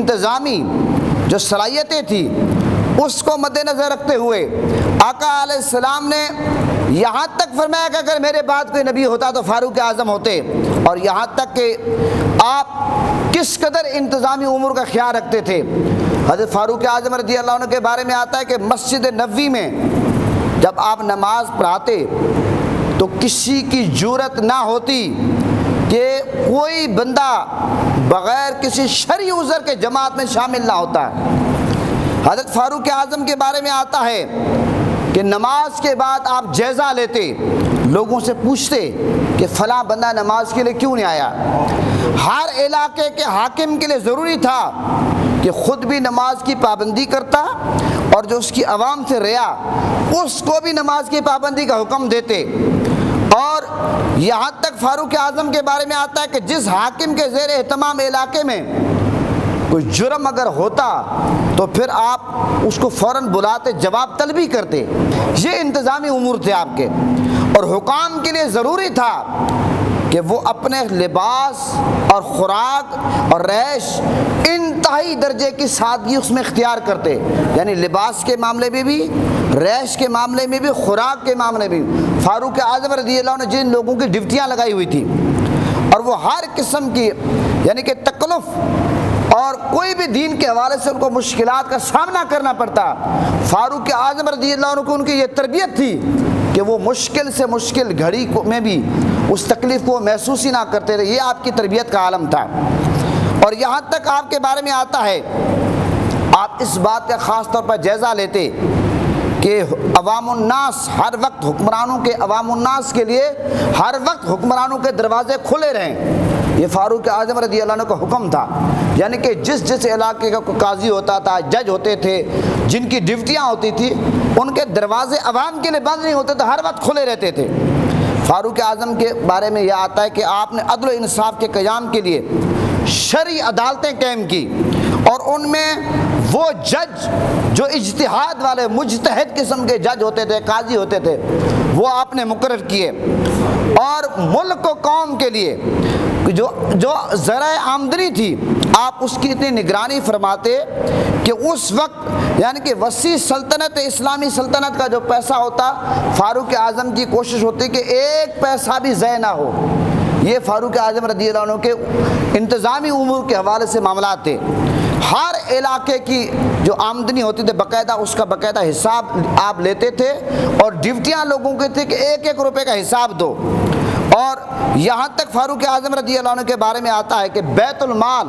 انتظامی جو صلاحیتیں تھیں اس کو مد نظر رکھتے ہوئے آقا علیہ السلام نے یہاں تک فرمایا کہ اگر میرے بعد کوئی نبی ہوتا تو فاروق اعظم ہوتے، اور یہاں تک کہ آپ کس قدر انتظامی امور کا خیال رکھتے تھے۔ حضرت فاروق اعظم رضی اللہ عنہ کے بارے میں آتا ہے کہ مسجد نبوی میں جب آپ نماز پڑھاتے تو کسی کی جرأت نہ ہوتی کہ کوئی بندہ بغیر کسی شرعی عذر کے جماعت میں شامل نہ ہوتا۔ حضرت فاروق اعظم کے بارے میں آتا ہے کہ نماز کے بعد آپ جائزہ لیتے، لوگوں سے پوچھتے کہ فلاں بندہ نماز کے لیے کیوں نہیں آیا۔ ہر علاقے کے حاکم کے لیے ضروری تھا کہ خود بھی نماز کی پابندی کرتا اور جو اس کی عوام سے ریا اس کو بھی نماز کی پابندی کا حکم دیتے۔ اور یہاں تک فاروق اعظم کے بارے میں آتا ہے کہ جس حاکم کے زیر اہتمام علاقے میں کوئی جرم اگر ہوتا تو پھر آپ اس کو فوراً بلاتے، جواب طلبی کرتے۔ یہ انتظامی امور تھے آپ کے، اور حکام کے لیے ضروری تھا کہ وہ اپنے لباس اور خوراک اور رہائش انتہائی درجے کی سادگی اس میں اختیار کرتے، یعنی لباس کے معاملے میں بھی، رہائش کے معاملے میں بھی، خوراک کے معاملے میں بھی۔ فاروق اعظم رضی اللہ عنہ جن لوگوں کی ڈیوٹیاں لگائی ہوئی تھی اور وہ ہر قسم کی یعنی کہ تکلف اور کوئی بھی دین کے حوالے سے ان کو مشکلات کا سامنا کرنا پڑتا، فاروق اعظم رضی اللہ عنہ کو ان کی یہ تربیت تھی کہ وہ مشکل سے مشکل گھڑی میں بھی اس تکلیف کو محسوس ہی نہ کرتے رہے۔ یہ آپ کی تربیت کا عالم تھا۔ اور یہاں تک آپ کے بارے میں آتا ہے، آپ اس بات کا خاص طور پر جائزہ لیتے کہ عوام الناس ہر وقت حکمرانوں کے، عوام الناس کے لیے ہر وقت حکمرانوں کے دروازے کھلے رہیں۔ یہ فاروق اعظم رضی اللہ عنہ کا حکم تھا، یعنی کہ جس علاقے کا کوئی قاضی ہوتا تھا، جج ہوتے تھے، جن کی ڈیوٹیاں ہوتی تھی، ان کے دروازے عوام کے لیے بند نہیں ہوتے تھے، ہر وقت کھلے رہتے تھے۔ فاروق اعظم کے بارے میں یہ آتا ہے کہ آپ نے عدل و انصاف کے قیام کے لیے شرعی عدالتیں قائم کی، اور ان میں وہ جج جو اجتہاد والے مجتہد قسم کے جج ہوتے تھے، قاضی ہوتے تھے، وہ آپ نے مقرر کیے۔ اور ملک و قوم کے لیے جو ذرائع آمدنی تھی آپ اس کی اتنی نگرانی فرماتے کہ اس وقت یعنی کہ وسیع سلطنت، اسلامی سلطنت کا جو پیسہ ہوتا، فاروق اعظم کی کوشش ہوتی کہ ایک پیسہ بھی ضائع نہ ہو۔ یہ فاروق اعظم رضی اللہ عنہ کے انتظامی امور کے حوالے سے معاملات تھے۔ ہر علاقے کی جو آمدنی ہوتی تھی باقاعدہ اس کا باقاعدہ حساب آپ لیتے تھے، اور ڈیوٹیاں لوگوں کی تھی کہ ایک ایک روپے کا حساب دو۔ اور یہاں تک فاروق اعظم رضی اللہ عنہ کے بارے میں آتا ہے کہ بیت المال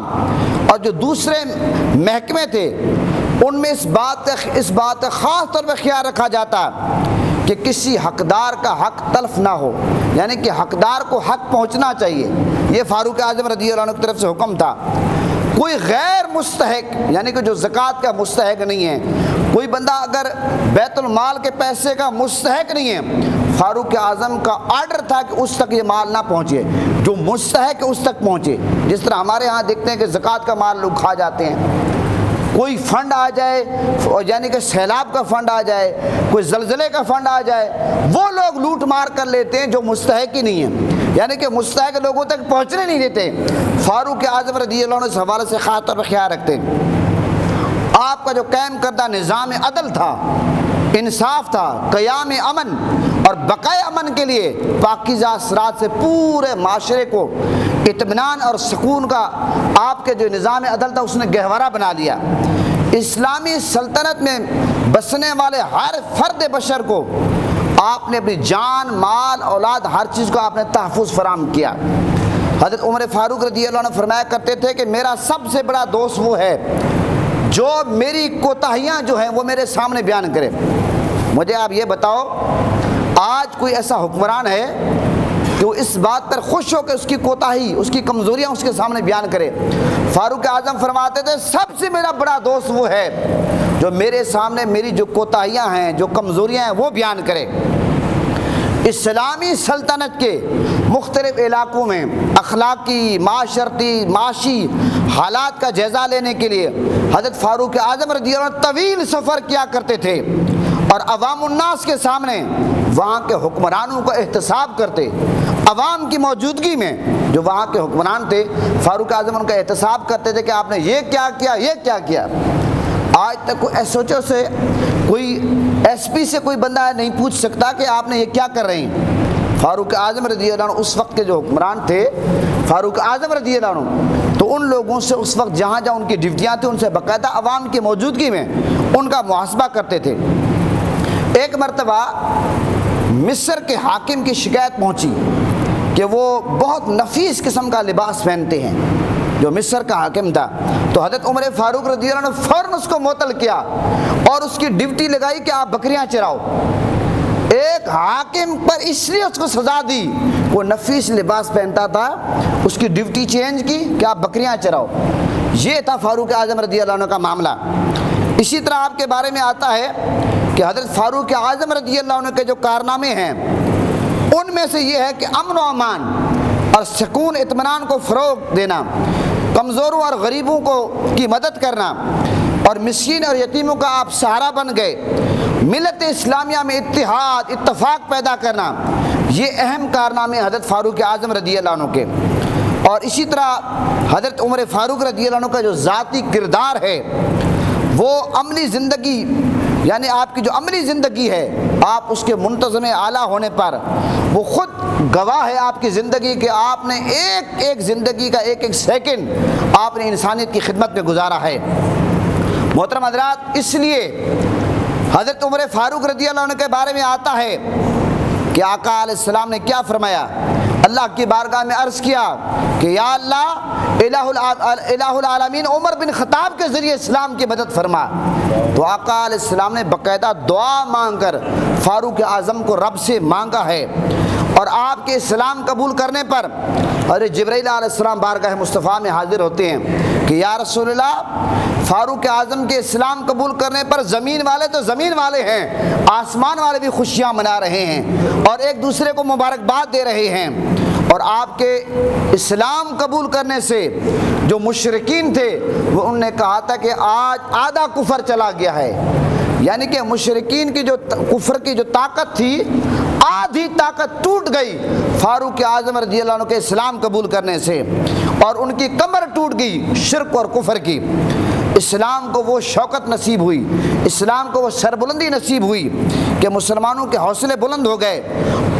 اور جو دوسرے محکمے تھے ان میں اس بات کا خاص طور پر خیال رکھا جاتا کہ کسی حقدار کا حق تلف نہ ہو، یعنی کہ حقدار کو حق پہنچنا چاہیے۔ یہ فاروق اعظم رضی اللہ عنہ کی طرف سے حکم تھا۔ کوئی غیر مستحق یعنی کہ جو زکوٰۃ کا مستحق نہیں ہے، کوئی بندہ اگر بیت المال کے پیسے کا مستحق نہیں ہے، فاروق اعظم کا آرڈر تھا کہ اس تک یہ مال نہ پہنچے، جو مستحق ہے اس تک پہنچے۔ جس طرح ہمارے ہاں دیکھتے ہیں کہ زکوٰۃ کا مال لوگ کھا جاتے ہیں، کوئی فنڈ آ جائے یعنی کہ سیلاب کا فنڈ آ جائے، کوئی زلزلے کا فنڈ آ جائے، وہ لوگ لوٹ مار کر لیتے ہیں جو مستحق ہی نہیں ہیں، یعنی کہ مستحق لوگوں تک پہنچنے نہیں دیتے۔ فاروق اعظم رضی اللہ عنہ اس حوالے سے خاص طور پر خیال رکھتے ہیں۔ آپ کا جو قائم کردہ نظام عدل تھا، انصاف تھا، قیام امن اور بقائے امن کے لیے پاکیزہ اثرات سے پورے معاشرے کو اطمینان اور سکون کا آپ کے جو نظام عدل تھا اس نے گہوارہ بنا لیا۔ اسلامی سلطنت میں بسنے والے ہر فرد بشر کو آپ نے اپنی جان، مال، اولاد، ہر چیز کو آپ نے تحفظ فراہم کیا۔ حضرت عمر فاروق رضی اللہ عنہ فرمایا کرتے تھے کہ میرا سب سے بڑا دوست وہ ہے جو میری کوتاہیاں جو ہیں وہ میرے سامنے بیان کرے۔ مجھے آپ یہ بتاؤ، آج کوئی ایسا حکمران ہے کہ وہ اس بات پر خوش ہو کہ اس کی کوتاہی، اس کی کمزوریاں اس کے سامنے بیان کرے؟ فاروق اعظم فرماتے تھے سب سے میرا بڑا دوست وہ ہے جو میرے سامنے میری جو کوتاہیاں ہیں، جو کمزوریاں ہیں وہ بیان کرے۔ اسلامی سلطنت کے مختلف علاقوں میں اخلاقی، معاشرتی، معاشی حالات کا جائزہ لینے کے لیے حضرت فاروق اعظم رضی اللہ عنہ طویل سفر کیا کرتے تھے، اور عوام الناس کے سامنے وہاں کے حکمرانوں کا احتساب کرتے عوام کی موجودگی میں جو وہاں کے حکمران تھے، فاروق اعظم ان کا احتساب کرتے تھے کہ آپ نے یہ کیا کیا، یہ کیا کیا۔ آج تک کوئی ایس ایچ او سے، کوئی ایس پی سے کوئی بندہ نہیں پوچھ سکتا کہ آپ نے یہ کیا کر رہے ہیں۔ فاروق اعظم رضی اللہ عنہ اس وقت کے جو حکمران تھے، فاروق اعظم رضی اللہ عنہ، تو ان لوگوں سے اس وقت جہاں جہاں ان کی ڈیوٹیاں تھیں ان سے باقاعدہ عوام کی موجودگی میں ان کا محاسبہ کرتے تھے۔ ایک مرتبہ مصر کے حاکم کی شکایت پہنچی کہ وہ بہت نفیس قسم کا لباس پہنتے ہیں، جو مصر کا حاکم تھا۔ تو حضرت عمر فاروق رضی اللہ عنہ فوراً اس کو معطل کیا اور اس کی ڈیوٹی لگائی کہ آپ بکریاں چراؤ۔ ایک حاکم پر اس لیے اس کو سزا دی، وہ نفیس لباس پہنتا تھا، اس کی ڈیوٹی چینج کی کہ آپ بکریاں چراؤ۔ یہ تھا فاروق اعظم رضی اللہ عنہ کا معاملہ۔ اسی طرح آپ کے بارے میں آتا ہے کہ حضرت فاروق اعظم رضی اللہ عنہ کے جو کارنامے ہیں ان میں سے یہ ہے کہ امن و امان اور سکون اطمینان کو فروغ دینا، کمزوروں اور غریبوں کی مدد کرنا، اور مسکین اور یتیموں کا آپ سہارا بن گئے، ملت اسلامیہ میں اتحاد اتفاق پیدا کرنا، یہ اہم کارنامے حضرت فاروق اعظم رضی اللہ عنہ کے۔ اور اسی طرح حضرت عمر فاروق رضی اللہ عنہ کا جو ذاتی کردار ہے وہ عملی زندگی، یعنی آپ کی جو عملی زندگی ہے، آپ اس کے منتظم اعلیٰ ہونے پر وہ خود گواہ ہے آپ کی زندگی کہ آپ نے ایک ایک زندگی کا ایک ایک سیکنڈ آپ نے انسانیت کی خدمت میں گزارا ہے۔ محترم حضرات، اس لیے حضرت عمر فاروق رضی اللہ عنہ کے بارے میں آتا ہے کہ آقا علیہ السلام نے کیا فرمایا، اللہ کی بارگاہ میں عرض کیا کہ یا اللہ الہ العالمین عمر بن خطاب کے ذریعے اسلام کی مدد فرما۔ تو آقا علیہ السلام نے باقاعدہ دعا مانگ کر فاروق اعظم کو رب سے مانگا ہے، اور آپ کے اسلام قبول کرنے پر حضرت جبرائیل علیہ السلام بارگاہ مصطفیٰ میں حاضر ہوتے ہیں کہ یا رسول اللہ، فاروق اعظم کے اسلام قبول کرنے پر زمین والے تو زمین والے ہیں، آسمان والے بھی خوشیاں منا رہے ہیں اور ایک دوسرے کو مبارکباد دے رہے ہیں۔ اور آپ کے اسلام قبول کرنے سے جو مشرکین تھے وہ انہوں نے کہا تھا کہ آج آدھا کفر چلا گیا ہے، یعنی کہ مشرکین کی جو کفر کی جو طاقت تھی آدھی طاقت ٹوٹ گئی فاروق اعظم رضی اللہ عنہ کے اسلام قبول کرنے سے، اور ان کی کمر ٹوٹ گئی شرک اور کفر کی۔ اسلام کو وہ شوکت نصیب ہوئی، اسلام کو وہ سربلندی نصیب ہوئی کہ مسلمانوں کے حوصلے بلند ہو گئے،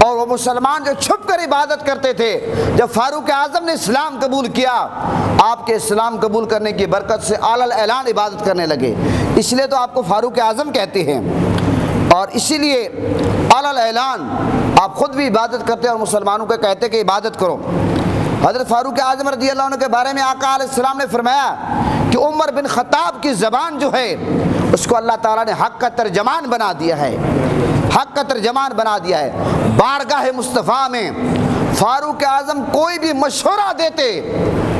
اور وہ مسلمان جو چھپ کر عبادت کرتے تھے، جب فاروق اعظم نے اسلام قبول کیا، آپ کے اسلام قبول کرنے کی برکت سے اعلیٰ اعلان عبادت کرنے لگے۔ اس لیے تو آپ کو فاروق اعظم کہتے ہیں، اور اسی لیے اعلیٰ اعلان آپ خود بھی عبادت کرتے اور مسلمانوں کو کہتے کہ عبادت کرو۔ حضرت فاروق اعظم رضی اللہ عنہ کے بارے میں آقا علیہ السلام نے فرمایا کہ عمر بن خطاب کی زبان جو ہے اس کو اللہ تعالیٰ نے حق کا ترجمان بنا دیا ہے، حق کا ترجمان بنا دیا ہے۔ بارگاہ مصطفیٰ میں فاروق اعظم کوئی بھی مشورہ دیتے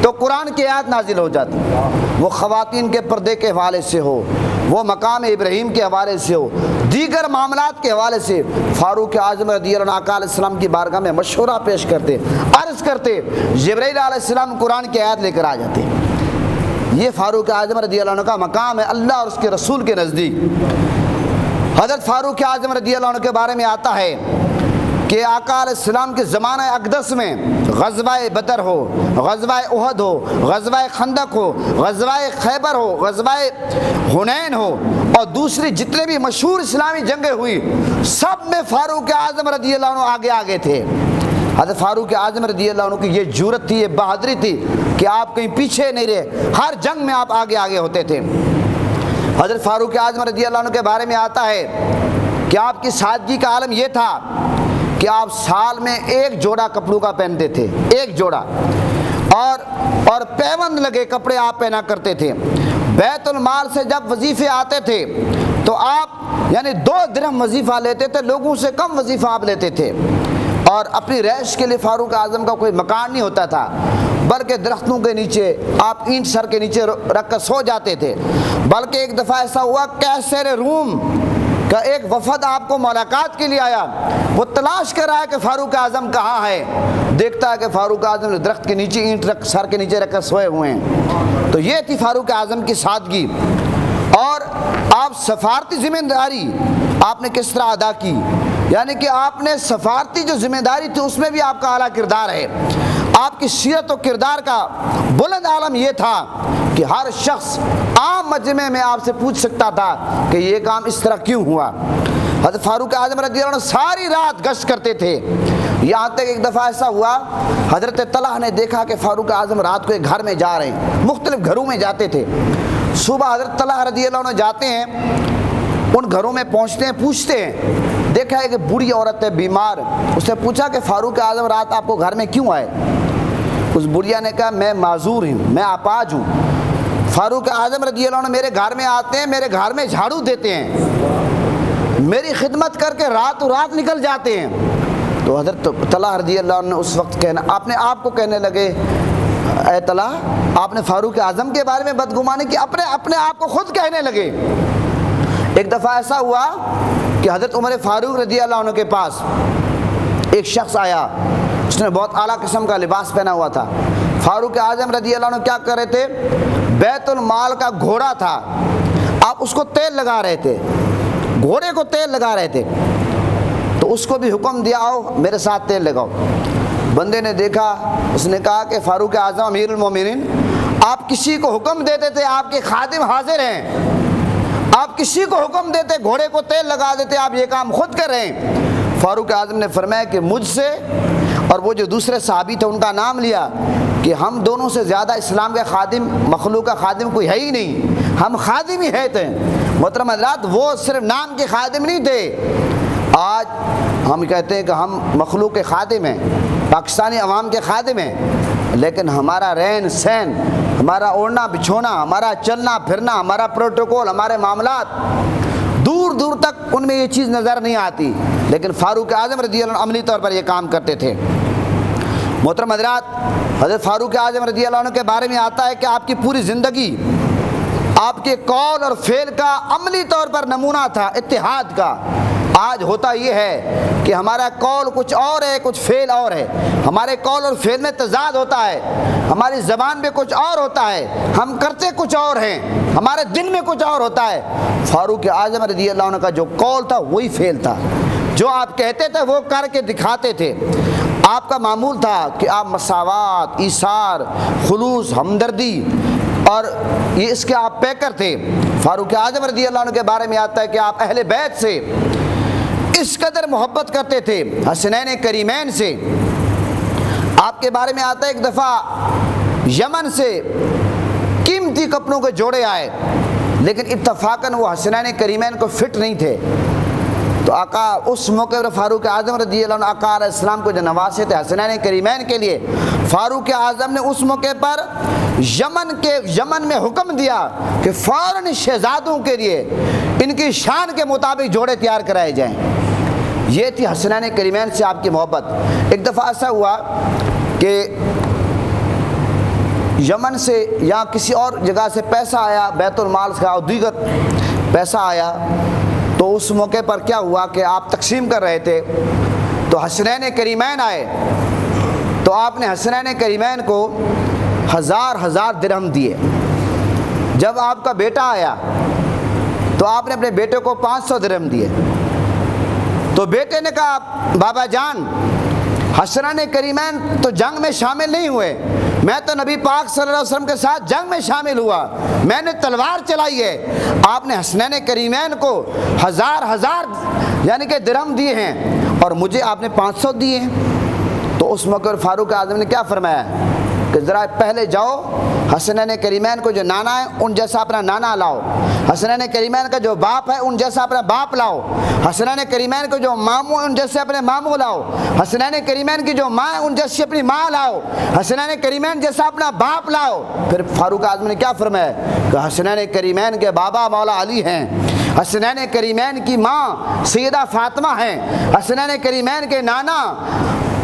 تو قرآن کی آیت نازل ہو جاتی، وہ خواتین کے پردے کے حوالے سے ہو، وہ مقام ابراہیم کے حوالے سے ہو، دیگر معاملات کے حوالے سے فاروق اعظم رضی اللہ عنہ آقا علیہ السلام کی بارگاہ میں مشورہ پیش کرتے، عرض کرتے، جبرائیل علیہ السلام قرآن کی آیت لے کر آ جاتے۔ یہ فاروق اعظم رضی اللہ عنہ کا مقام ہے اللہ اور اس کے رسول کے نزدیک۔ حضرت فاروق اعظم رضی اللہ عنہ کے بارے میں آتا ہے کہ آقا علیہ السلام کے زمانہ اقدس میں غزوہ بدر ہو، غزوہ احد ہو، غزوہ خندق ہو، غزوہ خیبر ہو، غزوہ حنین ہو، اور دوسری جتنے بھی مشہور اسلامی جنگیں ہوئی سب میں فاروق اعظم رضی اللہ عنہ آگے آگے تھے۔ حضرت فاروق اعظم رضی اللہ عنہ کی یہ جرأت تھی، یہ بہادری تھی کہ آپ کہیں پیچھے نہیں رہے، ہر جنگ میں آپ آگے آگے ہوتے تھے۔ حضرت فاروق اعظم رضی اللہ عنہ کے بارے میں آتا ہے کہ آپ کی سادگی کا عالم یہ تھا کہ آپ سال میں ایک جوڑا کپڑوں کا پہنتے تھے، ایک جوڑا، اور پیوند لگے کپڑے آپ پہنا کرتے تھے۔ بیت المال سے جب وظیفے آتے تھے تو آپ یعنی 2 درہم وظیفہ لیتے تھے، لوگوں سے کم وظیفہ آپ لیتے تھے، اور اپنی رہائش کے لیے فاروق اعظم کا کوئی مکان نہیں ہوتا تھا، بلکہ درختوں کے نیچے آپ اینٹ سر کے نیچے رکھ کر سو جاتے تھے۔ بلکہ ایک دفعہ ایسا ہوا قیصر روم کا ایک وفد آپ کو ملاقات کے لیے آیا، وہ تلاش کر رہا ہے کہ فاروق اعظم کہاں ہے، دیکھتا ہے کہ فاروق اعظم نے درخت کے نیچے اینٹ سر کے نیچے رکھ کر سوئے ہوئے ہیں۔ تو یہ تھی فاروق اعظم کی سادگی۔ اور آپ سفارتی ذمہ داری آپ نے کس طرح ادا کی، یعنی کہ آپ نے سفارتی جو ذمہ داری تھی اس میں بھی آپ کا اعلیٰ کردار ہے۔ آپ کی سیرت و کردار کا بلند عالم یہ تھا کہ ہر شخص عام مجمع میں آپ سے پوچھ سکتا تھا کہ یہ کام اس طرح کیوں ہوا۔ حضرت فاروق اعظم رضی اللہ عنہ ساری رات گشت کرتے تھے، یہاں تک ایک دفعہ ایسا ہوا حضرت طلحہ نے دیکھا کہ فاروق اعظم رات کو ایک گھر میں جا رہے ہیں، مختلف گھروں میں جاتے تھے۔ صبح حضرت طلحہ رضی اللہ عنہ جاتے ہیں، ان گھروں میں پہنچتے ہیں، پوچھتے ہیں، دیکھا ہے کہ بوڑھی عورت ہے بیمار، اس نے پوچھا کہ فاروق اعظم رات آپ کو گھر میں کیوں آئے؟ اس بڑھیا نے کہا میں معذور ہوں، میں اپاہج ہوں، فاروق اعظم رضی اللہ عنہ میرے گھر میں آتے ہیں، میرے گھر میں جھاڑو دیتے ہیں، میری خدمت کر کے رات و رات نکل جاتے ہیں۔ تو حضرت طلحہ رضی اللہ عنہ اس وقت اپنے آپ کو کہنے لگے، اے طلحہ آپ نے فاروق اعظم کے بارے میں بدگمانی کی، اپنے آپ کو خود کہنے لگے۔ ایک دفعہ ایسا ہوا کہ حضرت عمر فاروق رضی اللہ عنہ کے پاس ایک شخص آیا، اس نے بہت اعلیٰ قسم کا لباس پہنا ہوا تھا۔ فاروق اعظم رضی اللہ عنہ کیا کر رہے تھے؟ بیت المال کا گھوڑا تھا، آپ اس کو تیل لگا رہے تھے، گھوڑے کو تیل لگا رہے تھے، تو اس کو بھی حکم دیا آؤ میرے ساتھ تیل لگاؤ۔ بندے نے دیکھا، اس نے کہا کہ فاروق اعظم امیر المومنین آپ کسی کو حکم دیتے تھے، آپ کے خادم حاضر ہیں، آپ کسی کو حکم دیتے گھوڑے کو تیل لگا دیتے، آپ یہ کام خود کر رہے ہیں۔ فاروق اعظم نے فرمایا کہ مجھ سے اور وہ جو دوسرے صحابی تھے ان کا نام لیا کہ ہم دونوں سے زیادہ اسلام کے خادم، مخلوق کا خادم کوئی ہے ہی نہیں، ہم خادم ہی ہے تھے۔ محترم حضرات، وہ صرف نام کے خادم نہیں تھے، آج ہم کہتے ہیں کہ ہم مخلوق کے خادم ہیں، پاکستانی عوام کے خادم ہیں، لیکن ہمارا رہن سہن، ہمارا اوڑھنا بچھونا، ہمارا چلنا پھرنا، ہمارا پروٹوکول، ہمارے معاملات دور دور تک ان میں یہ چیز نظر نہیں آتی، لیکن فاروق اعظم رضی اللہ عنہ عملی طور پر یہ کام کرتے تھے۔ محترم حضرات، حضرت فاروق اعظم رضی اللہ عنہ کے بارے میں آتا ہے کہ آپ کی پوری زندگی آپ کے قول اور فعل کا عملی طور پر نمونہ تھا اتحاد کا۔ آج ہوتا یہ ہے کہ ہمارا قول کچھ اور ہے، کچھ فعل اور ہے، ہمارے قول اور فعل میں تضاد ہوتا ہے، ہماری زبان پہ کچھ اور ہوتا ہے، ہم کرتے کچھ اور ہیں، ہمارے دل میں کچھ اور ہوتا ہے۔ فاروق اعظم رضی اللہ عنہ کا جو قول تھا وہی فعل تھا، جو آپ کہتے تھے وہ کر کے دکھاتے تھے۔ آپ کا معمول تھا کہ آپ مساوات، ایثار، خلوص، ہمدردی اور یہ اس کے آپ پیکر تھے۔ فاروق اعظم رضی اللہ عنہ کے بارے میں آتا ہے کہ آپ اہل بیت سے اس قدر محبت کرتے تھے، حسنین کریمین سے۔ آپ کے بارے میں آتا ہے ایک دفعہ یمن سے قیمتی کپڑوں کے جوڑے آئے، لیکن اتفاقاً وہ حسنین کریمین کو فٹ نہیں تھے، تو آقا اس موقع پر فاروق اعظم رضی اللہ عنہ آقا علیہ السلام کو جو نوازے تھے حسنین کریمین کے لیے، فاروق اعظم نے اس موقع پر یمن میں حکم دیا کہ فوراً شہزادوں کے لیے ان کی شان کے مطابق جوڑے تیار کرائے جائیں۔ یہ تھی حسنین کریمین سے آپ کی محبت۔ ایک دفعہ ایسا ہوا کہ یمن سے یا کسی اور جگہ سے پیسہ آیا، بیت المال کا اور دیگر پیسہ آیا، تو اس موقع پر کیا ہوا کہ آپ تقسیم کر رہے تھے تو حسنین کریمین آئے، تو آپ نے حسنین کریمین کو ہزار درہم دیے۔ جب آپ کا بیٹا آیا تو آپ نے اپنے بیٹے کو 500 درہم دیے، تو بیٹے نے کہا بابا جان حسنین کریمین تو جنگ میں شامل نہیں ہوئے، میں تو نبی پاک صلی اللہ علیہ وسلم کے ساتھ جنگ میں شامل ہوا، میں نے تلوار چلائی ہے، آپ نے حسنین کریمین کو ہزار یعنی کہ درہم دیے ہیں اور مجھے آپ نے 500 دیے ہیں۔ تو اس موقع پر فاروق اعظم نے کیا فرمایا کہ ذرا پہلے جاؤ حسنین کریمین کو جو نانا ہے ان جیسا اپنا نانا لاؤ، حسنین کریمین کا جو باپ ہے ان جیسا اپنا باپ لاؤ، حسنین کریمین کو جو ماموں ان جیسے اپنے ماموں لاؤ، حسنین کریمین کی جو ماں ہے ان جیسی اپنی ماں لاؤ، حسنین کریمین جیسا اپنا باپ لاؤ۔ پھر فاروق اعظم نے کیا فرمایا کہ حسنین کریمین کے بابا مولا علی ہیں، حسنین کریمین کی ماں سیدہ فاطمہ ہیں، حسنین کریمین کے نانا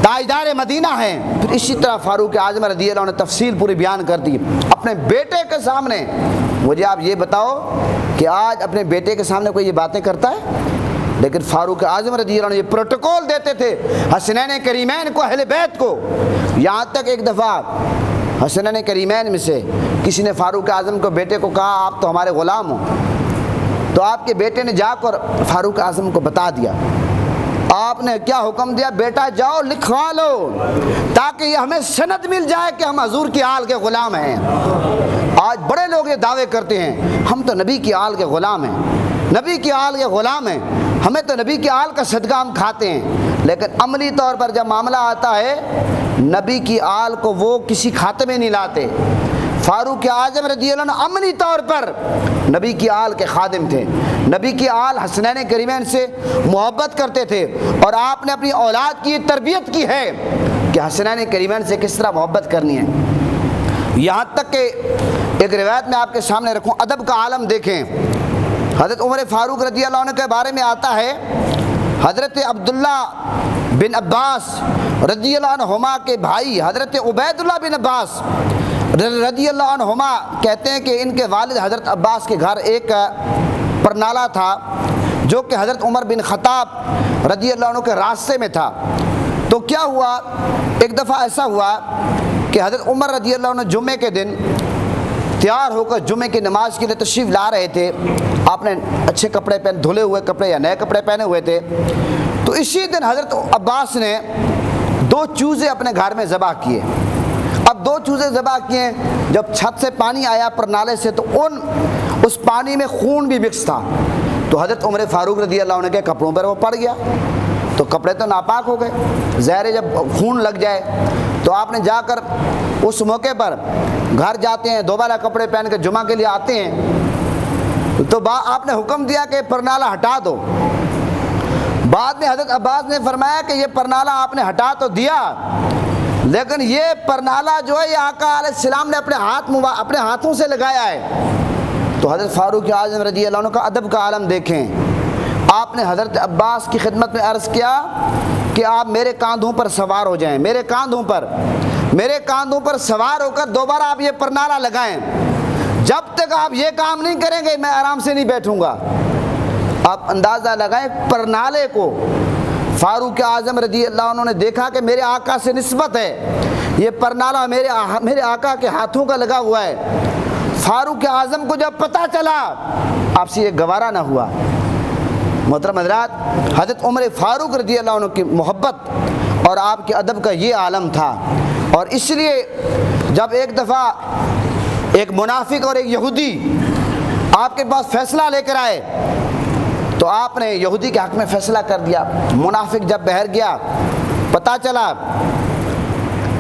تاجدار مدینہ ہیں۔ پھر اسی طرح فاروق اعظم رضی اللہ عنہ نے تفصیل پوری بیان کر دی اپنے بیٹے کے سامنے۔ مجھے آپ یہ بتاؤ کہ آج اپنے بیٹے کے سامنے کوئی یہ باتیں کرتا ہے؟ لیکن فاروق اعظم رضی اللہ عنہ یہ پروٹوکول دیتے تھے حسنین کریمین کو، اہل بیت کو۔ یہاں تک ایک دفعہ حسنین کریمین میں سے کسی نے فاروق اعظم کو بیٹے کو کہا آپ تو ہمارے غلام ہو، تو آپ کے بیٹے نے جا کر فاروق اعظم کو بتا دیا آپ نے کیا حکم دیا؟ بیٹا جاؤ لکھوا لو تاکہ یہ ہمیں سند مل جائے کہ ہم حضور کی آل کے غلام ہیں۔ آج بڑے لوگ یہ دعوے کرتے ہیں ہم تو نبی کی آل کے غلام ہیں، نبی کی آل کے غلام ہیں، ہمیں تو نبی کی آل کا صدقہ ہم کھاتے ہیں، لیکن عملی طور پر جب معاملہ آتا ہے نبی کی آل کو وہ کسی کھاتے میں نہیں لاتے۔ فاروق اعظم رضی اللہ عنہ عملی طور پر نبی کی آل کے خادم تھے، نبی کی آل حسنین کریمین سے محبت کرتے تھے، اور آپ نے اپنی اولاد کی تربیت کی ہے کہ حسنین کریمین سے کس طرح محبت کرنی ہے۔ یہاں تک کہ ایک روایت میں آپ کے سامنے رکھوں، ادب کا عالم دیکھیں۔ حضرت عمر فاروق رضی اللہ عنہ کے بارے میں آتا ہے حضرت عبداللہ بن عباس رضی اللہ عنہما کے بھائی حضرت عبیداللہ بن عباس رضی اللہ عنہما کہتے ہیں کہ ان کے والد حضرت عباس کے گھر ایک پرنالہ تھا جو کہ حضرت عمر بن خطاب رضی اللہ عنہ کے راستے میں تھا۔ تو کیا ہوا، ایک دفعہ ایسا ہوا کہ حضرت عمر رضی اللہ عنہ جمعے کے دن تیار ہو کر جمعے کی نماز کے لیے تشریف لا رہے تھے۔ آپ نے اچھے کپڑے پہنے، دھلے ہوئے کپڑے یا نئے کپڑے پہنے ہوئے تھے۔ تو اسی دن حضرت عباس نے 2 چوزے اپنے گھر میں ذبح کیے۔ اب 2 چوزے ذبح کیے، جب چھت سے پانی آیا پرنالے سے تو اس پانی میں خون بھی مکس تھا، تو حضرت عمر فاروق رضی اللہ عنہ کے کپڑوں پر وہ پڑ گیا، تو کپڑے تو ناپاک ہو گئے، ظاہر جب خون لگ جائے تو آپ نے جا کر اس موقع پر گھر جاتے ہیں، دوبارہ کپڑے پہن کے جمعہ کے لیے آتے ہیں، تو آپ نے حکم دیا کہ پرنالہ ہٹا دو۔ بعد میں حضرت عباس نے فرمایا کہ یہ پرنالہ آپ نے ہٹا تو دیا، لیکن یہ پرنالہ جو ہے یہ آقا علیہ السلام نے اپنے ہاتھوں سے لگایا ہے۔ تو حضرت فاروق اعظم رضی اللہ عنہ کا ادب کا عالم دیکھیں۔ آپ نے حضرت عباس کی خدمت میں عرض کیا کہ آپ میرے کاندھوں پر سوار ہو جائیں، میرے کاندھوں پر سوار ہو کر دوبارہ آپ یہ پرنالہ لگائیں، جب تک آپ یہ کام نہیں کریں گے میں آرام سے نہیں بیٹھوں گا۔ آپ اندازہ لگائیں پرنالے کو فاروق اعظم رضی اللہ عنہ نے دیکھا کہ میرے آقا سے نسبت ہے، یہ پرنالہ میرے آقا کے ہاتھوں کا لگا ہوا ہے۔ فاروق اعظم کو جب پتہ چلا آپ سے یہ گوارا نہ ہوا۔ محترم حضرات، حضرت عمر فاروق رضی اللہ عنہ کی محبت اور آپ کے ادب کا یہ عالم تھا، اور اس لیے جب ایک دفعہ ایک منافق اور ایک یہودی آپ کے پاس فیصلہ لے کر آئے تو آپ نے یہودی کے حق میں فیصلہ کر دیا۔ منافق جب باہر گیا پتہ چلا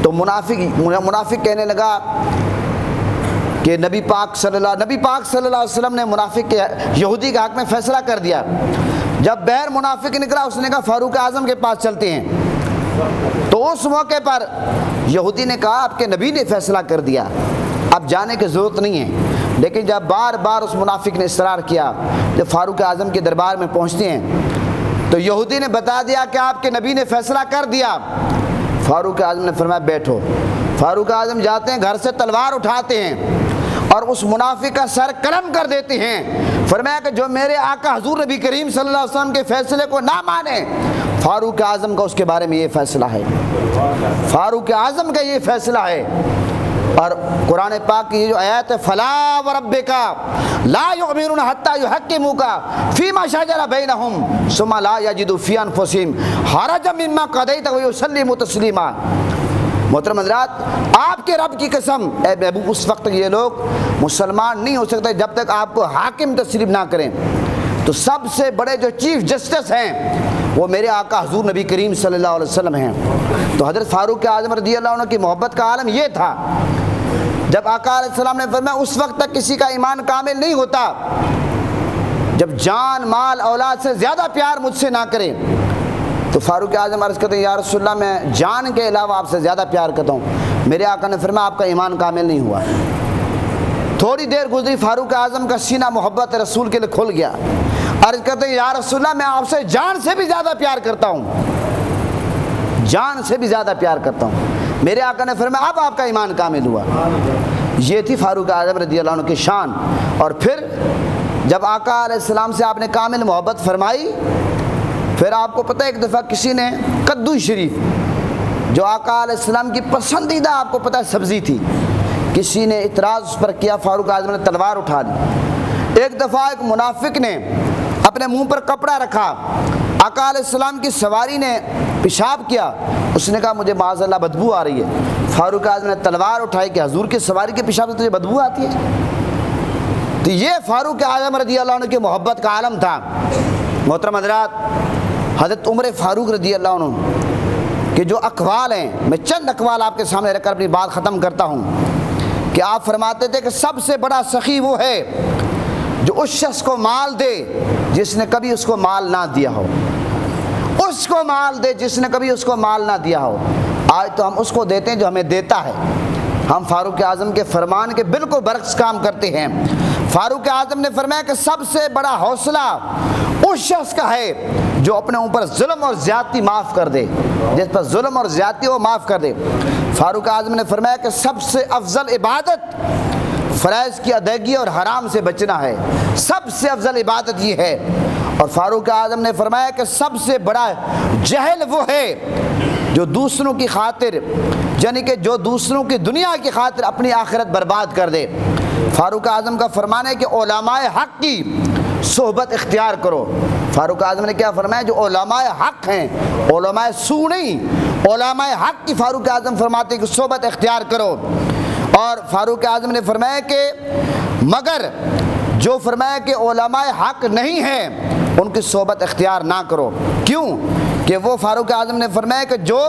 تو منافق کہنے لگا کہ نبی پاک صلی اللہ علیہ وسلم نے منافق کے یہودی کے حق میں فیصلہ کر دیا۔ جب باہر منافق نکلا اس نے کہا فاروق اعظم کے پاس چلتے ہیں، تو اس موقع پر یہودی نے کہا آپ کے نبی نے فیصلہ کر دیا، اب جانے کی ضرورت نہیں ہے۔ لیکن جب بار بار اس منافق نے اصرار کیا، جب فاروق اعظم کے دربار میں پہنچتے ہیں تو یہودی نے بتا دیا کہ آپ کے نبی نے فیصلہ کر دیا۔ فاروق اعظم نے فرمایا بیٹھو۔ فاروق اعظم جاتے ہیں، گھر سے تلوار اٹھاتے ہیں اور اس منافق کا سر قلم کر دیتے ہیں۔ فرمایا کہ جو میرے آقا حضور نبی کریم صلی اللہ علیہ وسلم کے فیصلے کو نہ مانے، فاروق اعظم کا اس کے بارے میں یہ فیصلہ ہے، فاروق اعظم کا یہ فیصلہ ہے۔ اور قرآن پاک کی یہ جو آیت ہے فلا وربک لا یؤمنون حتی یحکموک فیما شجر بینہم ثم لا یجدوا فی انفسہم حرجا مما قضیت ویسلموا تسلیما۔ محترم حضرات، آپ کے رب کی قسم، اے محبوب اس وقت یہ لوگ مسلمان نہیں ہو سکتے جب تک آپ کو حاکم تسلیم نہ کریں۔ تو سب سے بڑے جو چیف جسٹس ہیں وہ میرے آقا حضور نبی کریم صلی اللہ علیہ وسلم ہیں۔ تو حضرت فاروق اعظم رضی اللہ عنہ کی محبت کا عالم یہ تھا۔ جب آقا علیہ السلام نے فرمایا اس وقت تک کسی کا ایمان کامل نہیں ہوتا جب جان مال اولاد سے زیادہ پیار مجھ سے نہ کرے، تو فاروق اعظم عرض کرتے ہیں یا رسول اللہ میں جان کے علاوہ آپ سے زیادہ پیار کرتا ہوں۔ میرے آقا نے فرمایا آپ کا ایمان کامل نہیں ہوا۔ تھوڑی دیر گزری، فاروق اعظم کا سینہ محبت رسول کے لیے کھل گیا۔ عرض کرتے ہیں یا رسول اللہ میں آپ سے جان سے بھی زیادہ پیار کرتا ہوں، جان سے بھی زیادہ پیار کرتا ہوں۔ میرے آقا نے فرمایا اب آپ کا ایمان کامل ہوا۔ یہ تھی فاروق اعظم رضی اللہ عنہ کی شان۔ اور پھر جب آقا علیہ السلام سے آپ نے کامل محبت فرمائی، پھر آپ کو پتہ ہے ایک دفعہ کسی نے کدو شریف جو آقا علیہ السلام کی پسندیدہ آپ کو پتہ ہے سبزی تھی، کسی نے اعتراض اس پر کیا، فاروق اعظم نے تلوار اٹھا لی۔ ایک دفعہ ایک منافق نے اپنے منہ پر کپڑا رکھا، آقا علیہ السلام کی سواری نے پیشاب کیا، اس نے کہا مجھے معاذ اللہ بدبو آ رہی ہے۔ فاروق اعظم نے تلوار اٹھائی کہ حضور کی سواری کے پیشاب سے تجھے بدبو آتی ہے؟ تو یہ فاروق اعظم رضی اللہ عنہ کی محبت کا عالم تھا۔ محترم حضرات، حضرت عمر فاروق رضی اللہ عنہ کہ جو اقوال ہیں، میں چند اقوال آپ کے سامنے رکھ کر اپنی بات ختم کرتا ہوں کہ آپ فرماتے تھے کہ سب سے بڑا سخی وہ ہے جو اس شخص کو مال دے جس نے کبھی اس کو مال نہ دیا ہو، اس کو مال دے جس نے کبھی اس کو مال نہ دیا ہو۔ آج تو ہم اس کو دیتے ہیں جو ہمیں دیتا ہے، ہم فاروق اعظم کے فرمان کے بالکل برعکس کام کرتے ہیں۔ فاروق اعظم نے فرمایا کہ سب سے بڑا حوصلہ اس شخص کا ہے جو اپنے اوپر ظلم اور زیادتی معاف کر دے، جس پر ظلم اور زیادتی وہ معاف کر دے۔ فاروق اعظم نے فرمایا کہ سب سے افضل عبادت فرائض کی ادائیگی اور حرام سے بچنا ہے، سب سے افضل عبادت یہ ہے۔ اور فاروق اعظم نے فرمایا کہ سب سے بڑا جہل وہ ہے جو دوسروں کی خاطر، یعنی کہ جو دوسروں کی دنیا کی خاطر اپنی آخرت برباد کر دے۔ فاروق اعظم کا فرمان ہے کہ علماء حق کی صحبت اختیار کرو۔ فاروق اعظم نے کیا فرمایا؟ جو علماء حق ہیں، علماء سو نہیں، علماء حق کی فاروق اعظم فرماتے ہیں کہ صحبت اختیار کرو۔ اور فاروق اعظم نے فرمایا کہ مگر جو فرمایا کہ علماء حق نہیں ہیں ان کی صحبت اختیار نہ کرو۔ کیوں؟ کہ وہ فاروق اعظم نے فرمایا کہ جو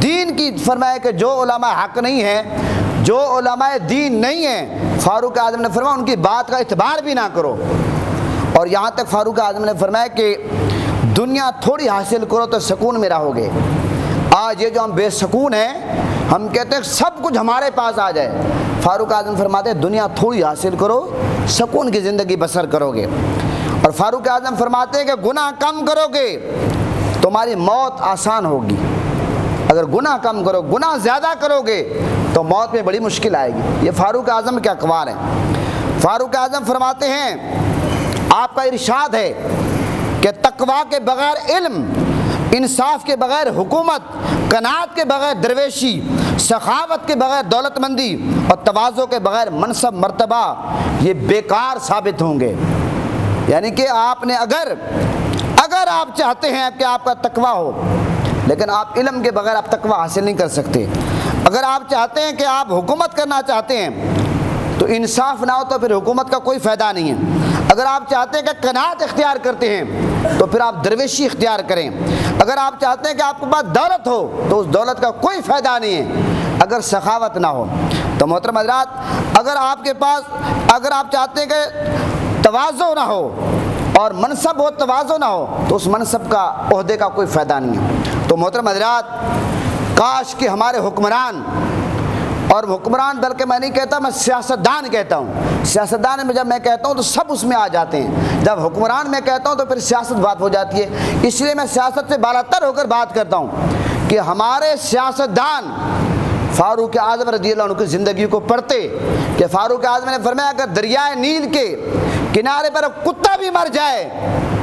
دین کی، فرمایا کہ جو علماء حق نہیں ہیں، جو علماء دین نہیں ہیں، فاروق اعظم نے فرمایا ان کی بات کا اعتبار بھی نہ کرو۔ اور یہاں تک فاروق اعظم نے فرمایا کہ دنیا تھوڑی حاصل کرو تو سکون میں رہو گے۔ آج یہ جو ہم بے سکون ہیں، ہم کہتے ہیں سب کچھ ہمارے پاس آ جائے۔ فاروق اعظم فرماتے ہیں دنیا تھوڑی حاصل کرو، سکون کی زندگی بسر کرو گے۔ اور فاروق اعظم فرماتے ہیں کہ گناہ کم کرو گے تمہاری موت آسان ہوگی، اگر گناہ کم کرو، گناہ زیادہ کرو گے تو موت میں بڑی مشکل آئے گی۔ یہ فاروق اعظم کے اقوال ہیں۔ فاروق اعظم فرماتے ہیں آپ کا ارشاد ہے کہ تقویٰ کے بغیر علم، انصاف کے بغیر حکومت، قناعت کے بغیر درویشی، سخاوت کے بغیر دولت مندی اور تواضع کے بغیر منصب مرتبہ یہ بیکار ثابت ہوں گے۔ یعنی کہ آپ نے اگر آپ چاہتے ہیں کہ آپ کا تقویٰ ہو، لیکن آپ علم کے بغیر آپ تقویٰ حاصل نہیں کر سکتے۔ اگر آپ چاہتے ہیں کہ آپ حکومت کرنا چاہتے ہیں تو انصاف نہ ہو تو پھر حکومت کا کوئی فائدہ نہیں ہے۔ اگر آپ چاہتے ہیں کہ قناعت اختیار کرتے ہیں تو پھر آپ درویشی اختیار کریں۔ اگر آپ چاہتے ہیں کہ آپ کے پاس دولت ہو تو اس دولت کا کوئی فائدہ نہیں ہے اگر سخاوت نہ ہو۔ تو محترم حضرات، اگر آپ چاہتے ہیں کہ تواضع نہ ہو اور منصب ہو، تواضع نہ ہو، تو اس منصب کا، عہدے کا کوئی فائدہ نہیں ہے۔ تو محترم حضرات، کاش کہ ہمارے حکمران، اور حکمران بلکہ میں نہیں کہتا، میں سیاستدان کہتا ہوں، سیاستدان میں جب میں کہتا ہوں تو سب اس میں آ جاتے ہیں، جب حکمران میں کہتا ہوں تو پھر سیاست بات ہو جاتی ہے۔ اس لیے میں سیاست سے بالاتر ہو کر بات کرتا ہوں کہ ہمارے سیاستدان فاروق اعظم رضی اللہ عنہ کی زندگی کو پڑھتے کہ فاروق اعظم نے فرمایا اگر دریائے نیل کے کنارے پر کتا بھی مر جائے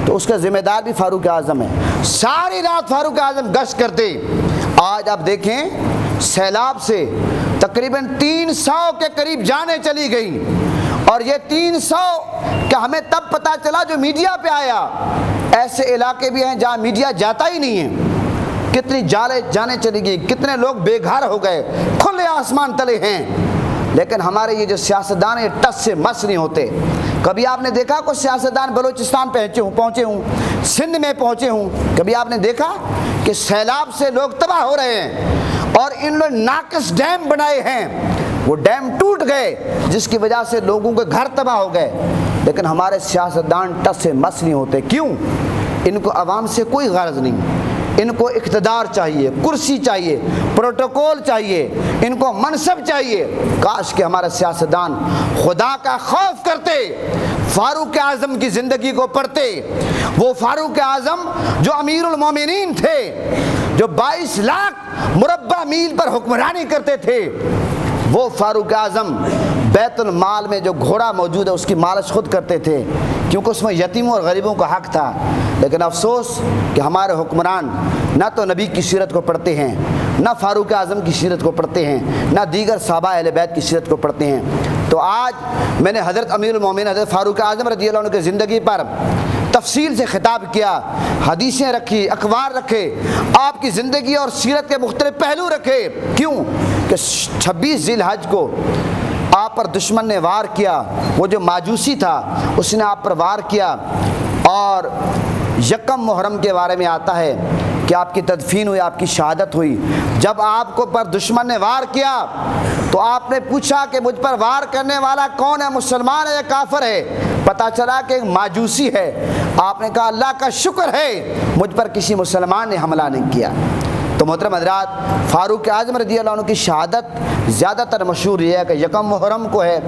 تو اس کا ذمہ دار بھی فاروق اعظم ہے۔ ساری رات فاروق اعظم گشت کرتے۔ آج آپ دیکھیں سیلاب سے تقریباً 300 کے قریب جانیں چلی گئی، اور یہ 300 کا ہمیں تب پتہ چلا جو میڈیا پہ آیا۔ ایسے علاقے بھی ہیں جہاں میڈیا جاتا ہی نہیں ہے، کتنی جانیں چلی گئی، کتنے لوگ بے گھر ہو گئے، کھلے آسمان تلے ہیں۔ لیکن ہمارے یہ جو سیاستدان ہیں ٹس سے مس نہیں ہوتے۔ کبھی آپ نے دیکھا کوئی سیاستدان بلوچستان پہنچے ہوں، سندھ میں پہنچے ہوں؟ کبھی آپ نے دیکھا کہ سیلاب سے لوگ تباہ ہو رہے ہیں اور ان لوگ ناقص ڈیم بنائے ہیں، وہ ڈیم ٹوٹ گئے جس کی وجہ سے لوگوں کے گھر تباہ ہو گئے، لیکن ہمارے سیاستدان ٹس سے مس نہیں ہوتے۔ کیوں؟ ان کو عوام سے کوئی غرض نہیں، ان کو اقتدار چاہیے، کرسی چاہیے، پروٹوکول چاہیے، ان کو منصب چاہیے۔ کاش کہ ہمارے سیاستدان خدا کا خوف کرتے، فاروق اعظم کی زندگی کو پڑھتے۔ وہ فاروق اعظم جو امیر المومنین تھے، جو 22 لاکھ مربع میل پر حکمرانی کرتے تھے، وہ فاروق اعظم بیت المال میں جو گھوڑا موجود ہے اس کی مالش خود کرتے تھے، کیونکہ اس میں یتیموں اور غریبوں کا حق تھا۔ لیکن افسوس کہ ہمارے حکمران نہ تو نبی کی سیرت کو پڑھتے ہیں، نہ فاروق اعظم کی سیرت کو پڑھتے ہیں، نہ دیگر صحابہ اہل بیت کی سیرت کو پڑھتے ہیں۔ تو آج میں نے حضرت امیر المومنین حضرت فاروق اعظم رضی اللہ عنہ کی زندگی پر تفصیل سے خطاب کیا، حدیثیں رکھی، اخبار رکھے، آپ کی زندگی اور سیرت کے مختلف پہلو رکھے۔ کیوں کہ 26 ذی الحج کو آپ پر دشمن نے وار کیا، وہ جو ماجوسی تھا اس نے آپ پر وار کیا، اور یکم محرم کے بارے میں آتا ہے کہ آپ کی تدفین ہوئی، آپ کی شہادت ہوئی۔ جب آپ کو پر دشمن نے وار کیا تو آپ نے پوچھا کہ مجھ پر وار کرنے والا کون ہے، مسلمان ہے یا کافر ہے؟ پتہ چلا کہ ماجوسی ہے۔ آپ نے کہا اللہ کا شکر ہے مجھ پر کسی مسلمان نے حملہ نہیں کیا۔ تو محترم حضرات، فاروق اعظم رضی اللہ عنہ کی شہادت زیادہ تر مشہور یہ ہے کہ یکم محرم کو ہے۔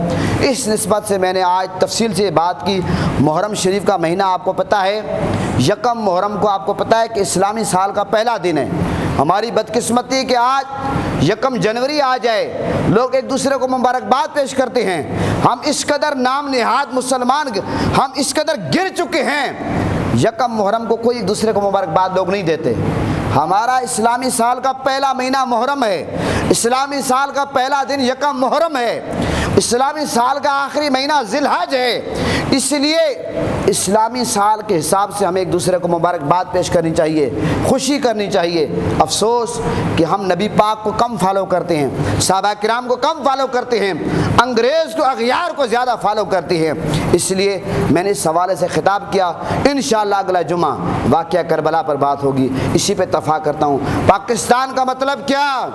اس نسبت سے میں نے آج تفصیل سے بات کی۔ محرم شریف کا مہینہ آپ کو پتہ ہے، یکم محرم کو آپ کو پتہ ہے کہ اسلامی سال کا پہلا دن ہے۔ ہماری بدقسمتی کہ آج یکم جنوری آ جائے، لوگ ایک دوسرے کو مبارکباد پیش کرتے ہیں۔ ہم اس قدر نام نہاد مسلمان، ہم اس قدر گر چکے ہیں، یکم محرم کو کوئی ایک دوسرے کو مبارکباد لوگ نہیں دیتے۔ ہمارا اسلامی سال کا پہلا مہینہ محرم ہے، اسلامی سال کا پہلا دن یکم محرم ہے، اسلامی سال کا آخری مہینہ ذی الحج ہے۔ اس لیے اسلامی سال کے حساب سے ہمیں ایک دوسرے کو مبارکباد پیش کرنی چاہیے، خوشی کرنی چاہیے۔ افسوس کہ ہم نبی پاک کو کم فالو کرتے ہیں، صحابہ کرام کو کم فالو کرتے ہیں، انگریز کو، اغیار کو زیادہ فالو کرتے ہیں۔ اس لیے میں نے اس حوالے سے خطاب کیا۔ انشاءاللہ اگلا جمعہ واقعہ کربلا پر بات ہوگی، اسی پہ اتفاق کرتا ہوں۔ پاکستان کا مطلب کیا؟